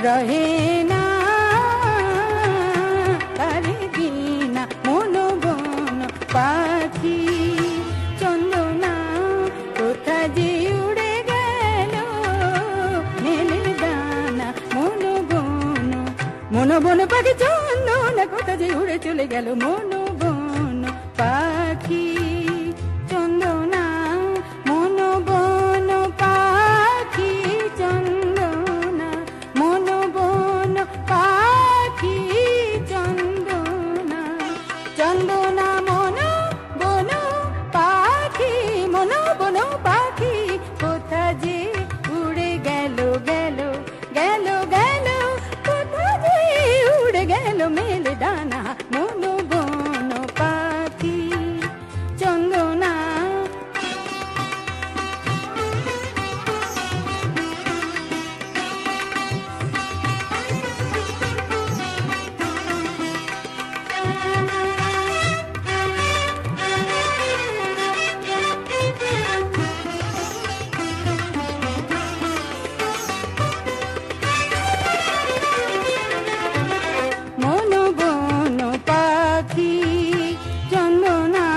রহে না তারে বিনা মন বন পাখি চন্দনা কোথা যে উড়ে গেল মেলে দানা মন বন পাখি চন্দনা কোথা যে উড়ে চলে গেল মন বন পাখি চন্দনা মন বন পাখি চন্দনা মন বন পাখি চন্দনা চন্দনা মন বন পাখি কোথা যে উড়ে গেল গেল গেল গেল কোথা যে উড়ে গেল মেলে ডানা মন বন পাখি চন্দনা মন বন পাখি চন্দনা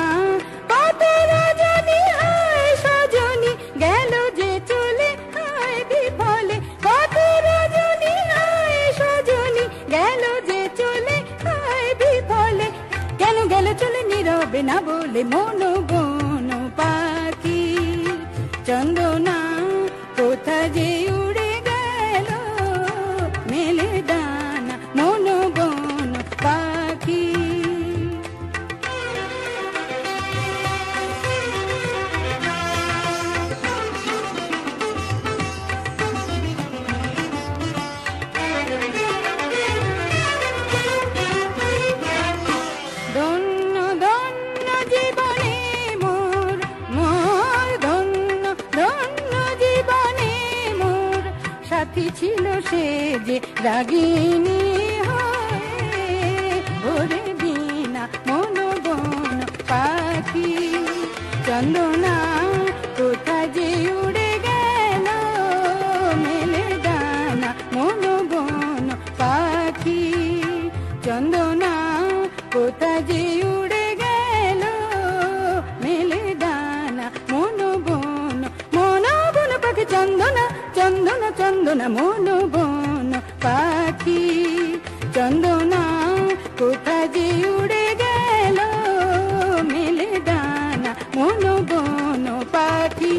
কত রজনী হায় সজনী গেল যে চলে হায় বিফলে কত রজনী হায় সজনী গেল যে চলে হায় বিফলে কেন গেল চলে নীরবে না বলে মন বন পাখি চন্দনা কোথা যে উড়ে গেল মেলে দানা মন বন পাখি ধন্য ধন্য জীবনে মোর মোর ধন্য ধন্য জীবনে মোর সাথী ছিল সে যে রাগিনী হয়ে ভোরে বিনা মন বন পাখি চন্দনা কোথা যে উড়ে গেল মেলে দানা মন বন পাখি চন্দনা কোথা যে উড়ে গেল মেলে দানা মন বন পাখি চন্দনা চন্দনা চন্দনা মন বন পাখি চন্দনা কোথা যে উড়ে গেল মেলে দানা মন বন পাখি